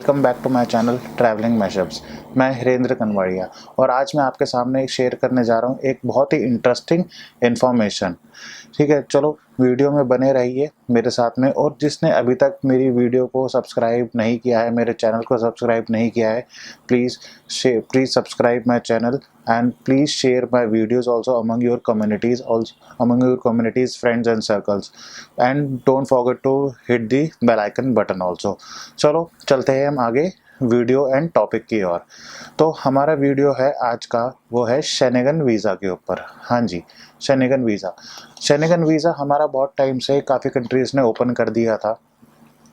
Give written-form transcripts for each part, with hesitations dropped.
Welcome back to my channel travelling mashups. मैं हिरेंद्र कनवाड़िया और आज मैं आपके सामने शेयर करने जा रहा हूँ एक बहुत ही इंटरेस्टिंग इन्फॉर्मेशन। ठीक है, चलो वीडियो में बने रहिए मेरे साथ में। और जिसने अभी तक मेरी वीडियो को सब्सक्राइब नहीं किया है, मेरे चैनल को सब्सक्राइब नहीं किया है, please subscribe my channel and please share my videos also among your communities, friends and circles, and don't forget to hit the bell icon button also। चलो चलते हैं हम आगे वीडियो एंड टॉपिक की ओर। तो हमारा वीडियो है आज का, वो है शेनेगन वीज़ा के ऊपर। हाँ जी, शेनेगन वीज़ा हमारा बहुत टाइम से काफ़ी कंट्रीज़ ने ओपन कर दिया था,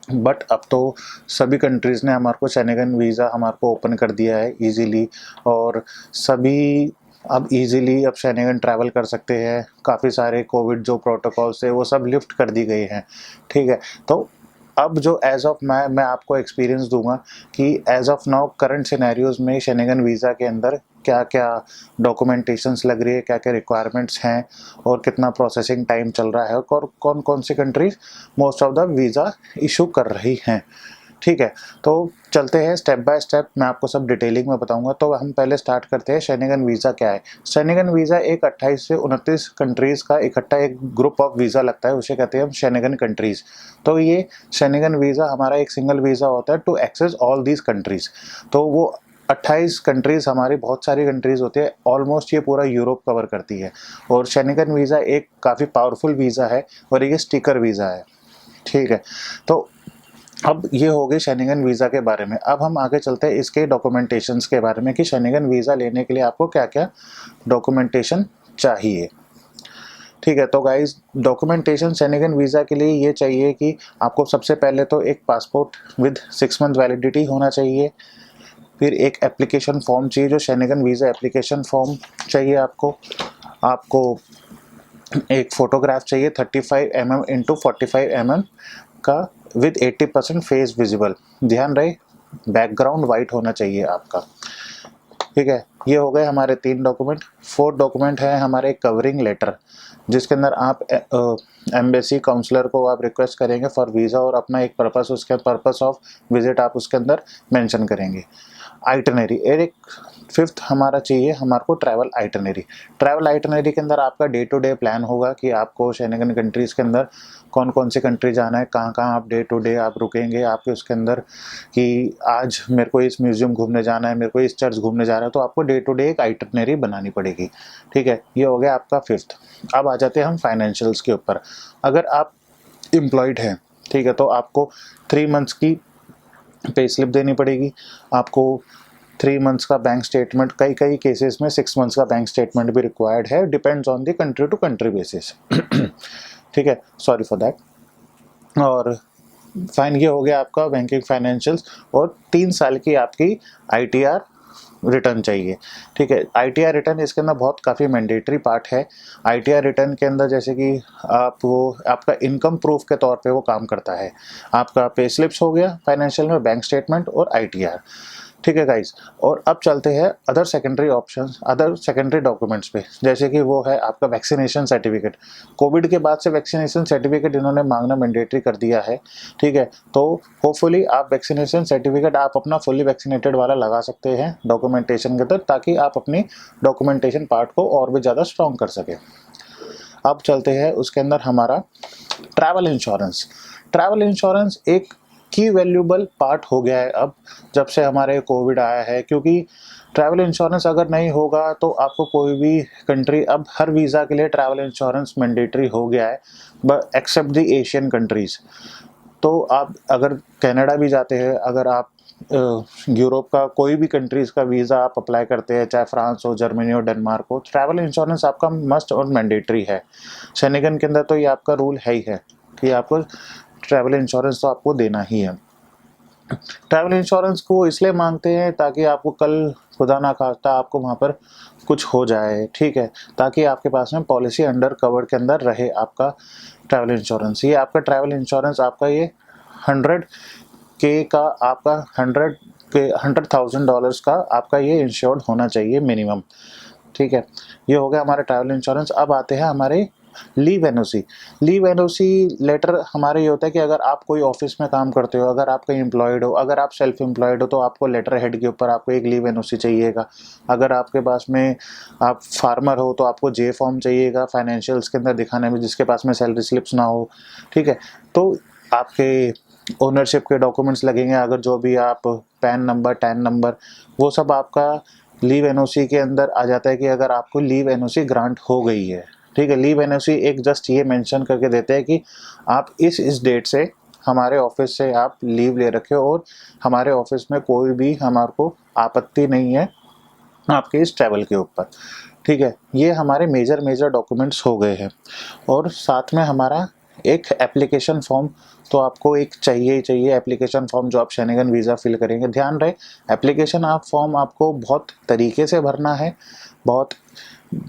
बट अब तो सभी कंट्रीज़ ने हमारे को शेनेगन वीज़ा हमारे को ओपन कर दिया है इजीली। और सभी अब इजीली अब शेनेगन ट्रैवल कर सकते हैं। काफ़ी सारे कोविड जो प्रोटोकॉल्स थे वो सब लिफ्ट कर दी गई हैं। ठीक है, तो अब जो एज ऑफ मैं आपको एक्सपीरियंस दूंगा कि as of now current scenarios में शेनेगन वीज़ा के अंदर क्या क्या डॉक्यूमेंटेशंस लग रही है, क्या क्या रिक्वायरमेंट्स हैं और कितना प्रोसेसिंग टाइम चल रहा है और कौन कौन सी countries most of the visa issue कर रही हैं। ठीक है, तो चलते हैं स्टेप बाय स्टेप, मैं आपको सब डिटेलिंग में बताऊंगा। तो हम पहले स्टार्ट करते हैं शेनेगन वीज़ा क्या है। शेनेगन वीज़ा एक 28 से 29 कंट्रीज़ का इकट्ठा एक ग्रुप ऑफ वीज़ा लगता है, उसे कहते हैं हम शेनेगन कंट्रीज़। तो ये शेनेगन वीज़ा हमारा एक सिंगल वीज़ा होता है to access all these countries. तो वो 28 कंट्रीज़ हमारी बहुत सारी कंट्रीज़ होती है, ऑलमोस्ट ये पूरा यूरोप कवर करती है। और शेनेगन वीज़ा एक काफ़ी पावरफुल वीज़ा है और ये स्टिकर वीज़ा है। ठीक है, तो अब ये हो गई शेनेगन वीज़ा के बारे में। अब हम आगे चलते हैं इसके डॉक्यूमेंटेशंस के बारे में कि शेनेगन वीज़ा लेने के लिए आपको क्या क्या डॉक्यूमेंटेशन चाहिए। ठीक है, तो गाइस डॉक्यूमेंटेशन शेनेगन वीज़ा के लिए ये चाहिए कि आपको सबसे पहले तो एक पासपोर्ट विद 6 मंथ वैलिडिटी होना चाहिए। फिर एक एप्लीकेशन फॉर्म चाहिए, जो शेनेगन वीज़ा एप्लीकेशन फॉर्म चाहिए आपको एक फ़ोटोग्राफ चाहिए 35 mm इंटू 45 mm का विद 80% फेस विजिबल। ध्यान रहे बैकग्राउंड वाइट होना चाहिए आपका। ठीक है, ये हो गए हमारे 3 डॉक्यूमेंट। 4th डॉक्यूमेंट है हमारे कवरिंग लेटर, जिसके अंदर आप एम्बेसी काउंसलर को आप रिक्वेस्ट करेंगे फॉर वीज़ा और अपना एक पर्पस, उसके पर्पस ऑफ विजिट आप उसके अंदर मेंशन करेंगे। आइटनरी एक 5th हमारा चाहिए हमारे को ट्रैवल आइटनरी के अंदर आपका डे टू डे प्लान होगा कि आपको शेनेगन कंट्रीज़ के अंदर कौन कौन सी कंट्री जाना है, कहाँ कहाँ आप डे टू डे आप रुकेंगे आपके उसके अंदर, कि आज मेरे को इस म्यूज़ियम घूमने जाना है, मेरे को इस चर्च घूमने जाना है, तो आपको डे टू डे एक आइटनरी बनानी पड़ेगी। ठीक है, ये हो गया आपका 5th। अब आ जाते हैं हम फाइनेंशियल्स के ऊपर। अगर आप एम्प्लॉयड हैं, ठीक है, तो आपको 3 मंथ्स की पे स्लिप देनी पड़ेगी। आपको 3 मंथ्स का बैंक स्टेटमेंट, कई केसेस में 6 मंथ्स का बैंक स्टेटमेंट भी रिक्वायर्ड है, depends on the country to country basis. ठीक है, सॉरी फॉर दैट। और फाइन, ये हो गया आपका बैंकिंग फाइनेंशियल्स। और 3 साल की आपकी ITR रिटर्न चाहिए। ठीक है, ITR रिटर्न इसके अंदर बहुत काफ़ी मैंडेटरी पार्ट है। ITR रिटर्न के अंदर जैसे कि आपका इनकम प्रूफ के तौर पे वो काम करता है। आपका पे स्लिप्स हो गया फाइनेंशियल में, बैंक स्टेटमेंट और ITR। ठीक है गाइस, और अब चलते हैं अदर सेकेंडरी डॉक्यूमेंट्स पे, जैसे कि वो है आपका वैक्सीनेशन सर्टिफिकेट। कोविड के बाद से वैक्सीनेशन सर्टिफिकेट इन्होंने मांगना मैंडेटरी कर दिया है। ठीक है, तो होपफुली आप वैक्सीनेशन सर्टिफिकेट आप अपना फुली वैक्सीनेटेड वाला लगा सकते हैं डॉक्यूमेंटेशन के अंदर, ताकि आप अपनी डॉक्यूमेंटेशन पार्ट को और भी ज़्यादा स्ट्रॉन्ग कर सकें। अब चलते हैं उसके अंदर हमारा ट्रैवल इंश्योरेंस एक की वैल्यूबल पार्ट हो गया है अब, जब से हमारे कोविड आया है। क्योंकि ट्रैवल इंश्योरेंस अगर नहीं होगा तो आपको कोई भी कंट्री, अब हर वीज़ा के लिए ट्रैवल इंश्योरेंस मैंडेटरी हो गया है, but except the Asian countries. तो आप अगर कनाडा भी जाते हैं, अगर आप यूरोप का कोई भी कंट्रीज़ का वीज़ा आप अप्लाई करते हैं, चाहे फ्रांस हो, जर्मनी हो, डेनमार्क हो, ट्रैवल इंश्योरेंस आपका मस्ट और मैंडेटरी है। शेनेगन के अंदर तो ये आपका रूल है ही है कि आपको ट्रैवल इंश्योरेंस तो आपको देना ही है। ट्रैवल इंश्योरेंस को इसलिए मांगते हैं ताकि आपको कल खुदा ना खास्ता आपको वहाँ पर कुछ हो जाए, ठीक है, ताकि आपके पास में पॉलिसी अंडर कवर के अंदर रहे आपका ट्रैवल इंश्योरेंस। ये आपका ट्रैवल इंश्योरेंस आपका ये 100K का आपका $100,000 का आपका ये इंश्योर्ड होना चाहिए मिनिमम। ठीक है, ये हो गया हमारा ट्रैवल इंश्योरेंस। अब आते हैं हमारे leave NOC, leave NOC letter हमारा ये होता है कि अगर आप कोई ऑफिस में काम करते हो, अगर आप कहीं एम्प्लॉयड हो, अगर आप सेल्फ एम्प्लॉयड हो, तो आपको लेटर हेड के ऊपर आपको एक लीव एनओसी चाहिएगा। अगर आपके पास में आप फार्मर हो तो आपको जे फॉर्म चाहिएगा फाइनेंशियल्स के अंदर दिखाने में, जिसके पास में सैलरी स्लिप्स ना हो, ठीक है। तो आपके ओनरशिप के डॉक्यूमेंट्स लगेंगे, अगर जो भी आप पैन नंबर, टैन नंबर, वो सब आपका लीव एनओसी के अंदर आ जाता है कि अगर आपको लीव एनओसी ग्रांट हो गई है, ठीक है। लीव एनओसी एक जस्ट ये मेंशन करके देते हैं कि आप इस डेट से हमारे ऑफिस से आप लीव ले रखे हो और हमारे ऑफिस में कोई भी हमारे को आपत्ति नहीं है आपके इस ट्रैवल के ऊपर, ठीक है। ये हमारे मेजर डॉक्यूमेंट्स हो गए हैं। और साथ में हमारा एक एप्लीकेशन फॉर्म तो आपको एक चाहिए ही चाहिए, एप्लीकेशन फॉर्म जो आप शेनेगन वीज़ा फिल करेंगे। ध्यान रहे एप्लीकेशन फॉर्म आपको बहुत तरीके से भरना है, बहुत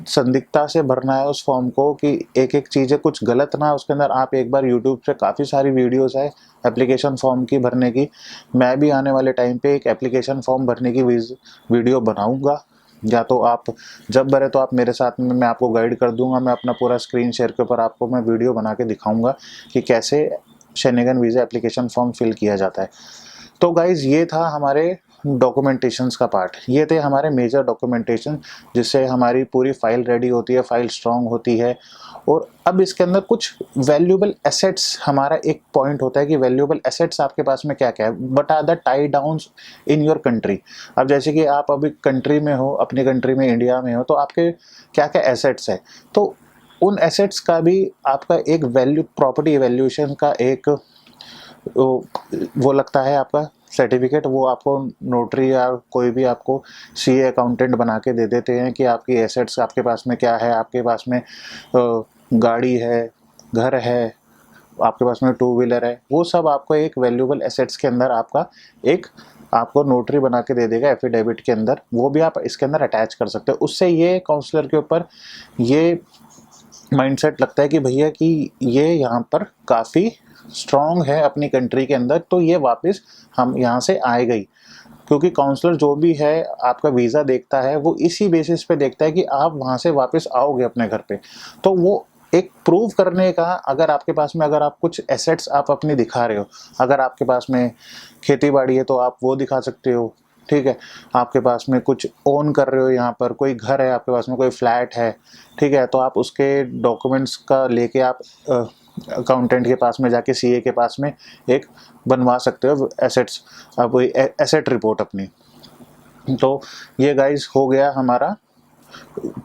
संदिग्धता से भरना है उस फॉर्म को कि एक एक चीज़ें कुछ गलत ना उसके अंदर। आप एक बार यूट्यूब पे काफ़ी सारी वीडियोस है एप्लीकेशन फॉर्म की भरने की। मैं भी आने वाले टाइम पे एक एप्लीकेशन फॉर्म भरने की वीडियो बनाऊंगा, या तो आप जब भरे तो आप मेरे साथ में, मैं आपको गाइड कर दूंगा। मैं अपना पूरा स्क्रीन शेयर के ऊपर आपको मैं वीडियो बना के दिखाऊंगा कि कैसे Schengen visa application form fill किया जाता है। तो गाइज़ ये था हमारे डॉक्यूमेंटेशंस का पार्ट, ये थे हमारे मेजर डॉक्यूमेंटेशन जिससे हमारी पूरी फाइल रेडी होती है, फाइल स्ट्रांग होती है। और अब इसके अंदर कुछ वैल्यूएबल एसेट्स, हमारा एक पॉइंट होता है कि वैल्यूएबल एसेट्स आपके पास में क्या क्या है, but are the tie downs in your country. अब जैसे कि आप अभी कंट्री में हो, अपनी कंट्री में इंडिया में हो, तो आपके क्या क्या एसेट्स है, तो उन एसेट्स का भी आपका एक वैल्यू, प्रॉपर्टी वैल्यूएशन का एक वो लगता है आपका सर्टिफिकेट। वो आपको नोटरी या कोई भी आपको सीए अकाउंटेंट बना के दे देते हैं कि आपकी एसेट्स आपके पास में क्या है। आपके पास में गाड़ी है, घर है, आपके पास में टू व्हीलर है, वो सब आपको एक वैल्यूएबल एसेट्स के अंदर आपको नोटरी बना के दे देगा एफिडेविट के अंदर। वो भी आप इसके अंदर अटैच कर सकते हो। उससे ये काउंसलर के ऊपर ये माइंडसेट लगता है कि भैया कि ये यहाँ पर काफ़ी स्ट्रॉन्ग है अपनी कंट्री के अंदर, तो ये वापस हम यहाँ से आएगा ही। क्योंकि काउंसलर जो भी है आपका वीज़ा देखता है, वो इसी बेसिस पे देखता है कि आप वहाँ से वापस आओगे अपने घर पे। तो वो एक प्रूव करने का, अगर आपके पास में, अगर आप कुछ एसेट्स आप अपनी दिखा रहे हो, अगर आपके पास में खेती बाड़ी है तो आप वो दिखा सकते हो, ठीक है। आपके पास में कुछ ओन कर रहे हो, यहाँ पर कोई घर है, आपके पास में कोई फ्लैट है, ठीक है, तो आप उसके डॉक्यूमेंट्स का लेके आप अकाउंटेंट के पास में जाके, सीए के पास में एक बनवा सकते हो एसेट्स, अब एसेट रिपोर्ट अपनी। तो ये गाइस हो गया हमारा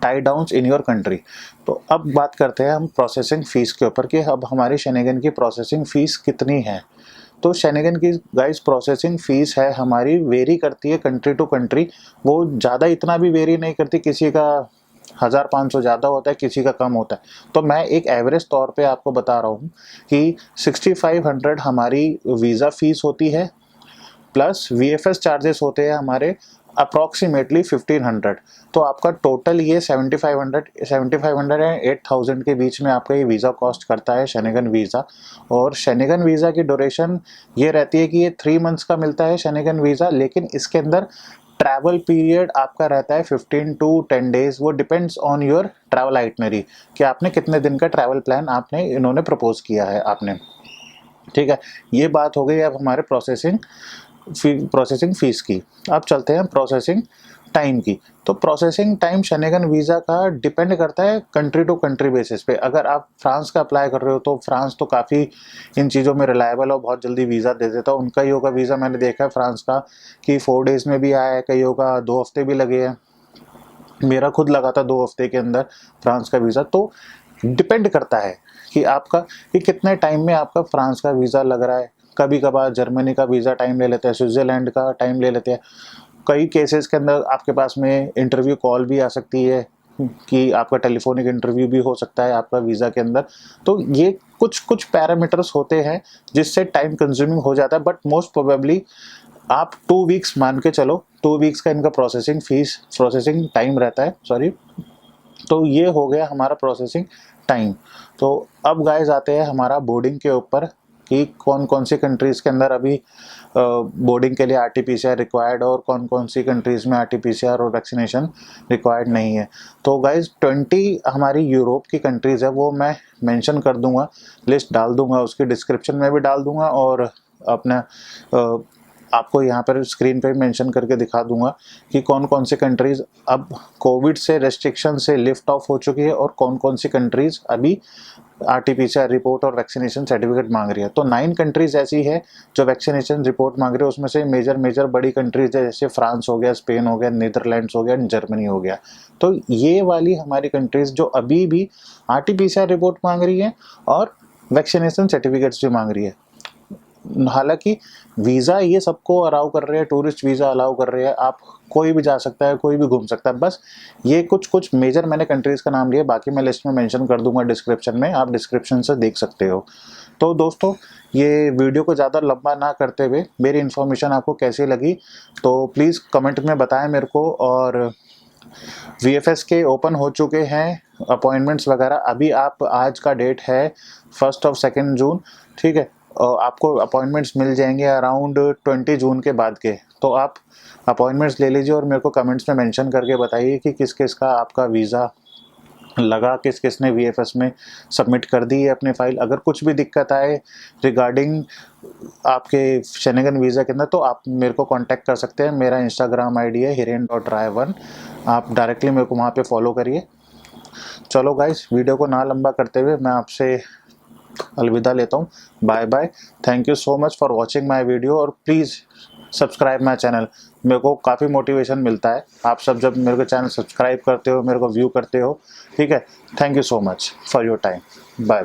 tie downs in your country. तो अब बात करते हैं हम प्रोसेसिंग फ़ीस के ऊपर कि अब हमारी शेनेगन की प्रोसेसिंग फ़ीस कितनी है। तो शेनेगन की गाइस प्रोसेसिंग फ़ीस है हमारी, वेरी करती है कंट्री टू कंट्री। वो ज़्यादा इतना भी वेरी नहीं करती, किसी का 1500 ज़्यादा होता है, किसी का कम होता है। तो मैं एक एवरेज तौर पे आपको बता रहा हूँ कि 6500 हमारी वीज़ा फ़ीस होती है, प्लस वीएफएस चार्जेस होते हैं हमारे अप्रॉक्सीमेटली 1500। तो आपका टोटल ये 7500 एंड 8000 के बीच में आपका ये वीज़ा कॉस्ट करता है शेनेगन वीज़ा। और शेनेगन वीज़ा की ड्यूरेशन ये रहती है कि ये 3 मंथ्स का मिलता है शेनेगन वीज़ा, लेकिन इसके अंदर ट्रैवल पीरियड आपका रहता है 15 to 10 डेज। वो depends on your travel itinerary कि आपने कितने दिन का ट्रैवल प्लान आपने इन्होंने प्रपोज किया है आपने, ठीक है। ये बात हो गई अब हमारे प्रोसेसिंग फ़ीस की। अब चलते हैं प्रोसेसिंग टाइम की। तो प्रोसेसिंग टाइम शेनेगन वीज़ा का डिपेंड करता है कंट्री टू कंट्री बेसिस पे। अगर आप फ्रांस का अप्लाई कर रहे हो तो फ्रांस तो काफ़ी इन चीज़ों में रिलायबल और बहुत जल्दी वीज़ा दे देता है। उनका योगा वीज़ा मैंने देखा है फ्रांस का कि 4 डेज़ में भी आया है, कईयों का 2 हफ्ते भी लगे हैं। मेरा खुद लगा था 2 हफ्ते के अंदर फ्रांस का वीज़ा। तो डिपेंड करता है कि आपका कि कितने टाइम में आपका फ्रांस का वीज़ा लग रहा है। कभी कभार जर्मनी का वीज़ा टाइम ले लेते हैं, स्विट्ज़रलैंड का टाइम ले लेते हैं। कई केसेस के अंदर आपके पास में इंटरव्यू कॉल भी आ सकती है कि आपका टेलीफोनिक इंटरव्यू भी हो सकता है आपका वीज़ा के अंदर। तो ये कुछ पैरामीटर्स होते हैं जिससे टाइम कंज्यूमिंग हो जाता है, बट मोस्ट प्रोबेबली आप 2 वीक्स मान के चलो, 2 वीक्स का इनका प्रोसेसिंग टाइम रहता है, सॉरी। तो ये हो गया हमारा प्रोसेसिंग टाइम। तो अब गाइस आते हैं हमारा बोर्डिंग के ऊपर कि कौन कौन सी कंट्रीज़ के अंदर अभी बोर्डिंग के लिए RT-PCR रिक्वायर्ड और कौन कौन सी कंट्रीज़ में RT-PCR और वैक्सीनेशन रिक्वायर्ड नहीं है। तो गाइज 20 हमारी यूरोप की कंट्रीज़ है, वो मैं मेंशन कर दूंगा, लिस्ट डाल दूंगा, उसकी डिस्क्रिप्शन में भी डाल दूंगा और अपना आपको यहाँ पर स्क्रीन पे मेंशन करके दिखा दूंगा कि कौन कौन सी कंट्रीज़ अब कोविड से रेस्ट्रिक्शन से लिफ्ट ऑफ हो चुकी है और कौन कौन सी कंट्रीज़ अभी RT-PCR रिपोर्ट और वैक्सीनेशन सर्टिफिकेट मांग रही है। तो 9 कंट्रीज़ ऐसी है जो वैक्सीनेशन रिपोर्ट मांग रही है, उसमें से मेजर बड़ी कंट्रीज़ है जैसे फ्रांस हो गया, स्पेन हो गया, नीदरलैंड्स हो गया, जर्मनी हो गया। तो ये वाली हमारी कंट्रीज़ जो अभी भी RT-PCR रिपोर्ट मांग रही है और वैक्सीनेशन सर्टिफिकेट्स भी मांग रही है। हालांकि वीज़ा ये सबको अलाउ कर रहे हैं, टूरिस्ट वीज़ा अलाउ कर रहे हैं, आप कोई भी जा सकता है, कोई भी घूम सकता है। बस ये कुछ मेजर मैंने कंट्रीज़ का नाम लिया, बाकी मैं लिस्ट में मेंशन कर दूंगा डिस्क्रिप्शन में, आप डिस्क्रिप्शन से देख सकते हो। तो दोस्तों ये वीडियो को ज़्यादा लंबा ना करते हुए मेरी इन्फॉर्मेशन आपको कैसी लगी तो प्लीज़ कमेंट में बताएं मेरे को। और VFS के ओपन हो चुके हैं अपॉइंटमेंट्स वगैरह, अभी आप आज का डेट है 1 और 2 जून, ठीक है। आपको अपॉइंटमेंट्स मिल जाएंगे अराउंड 20 जून के बाद के, तो आप अपॉइंटमेंट्स ले लीजिए और मेरे को कमेंट्स में मेंशन करके बताइए कि किस किस का आपका वीज़ा लगा, किस किस ने VFS में सबमिट कर दी है अपनी फ़ाइल। अगर कुछ भी दिक्कत आए रिगार्डिंग आपके शेंगेन वीज़ा के अंदर तो आप मेरे को कांटेक्ट कर सकते हैं। मेरा इंस्टाग्राम ID है hiren.rai1, आप डायरेक्टली मेरे को वहाँ पे फॉलो करिए। चलो गाइस, वीडियो को ना लंबा करते हुए मैं आपसे अलविदा लेता हूँ। Bye bye, thank you so much for watching my video और प्लीज़ सब्सक्राइब माय चैनल। मेरे को काफ़ी मोटिवेशन मिलता है आप सब जब मेरे को चैनल सब्सक्राइब करते हो, मेरे को व्यू करते हो, ठीक है। Thank you so much for your time. Bye bye.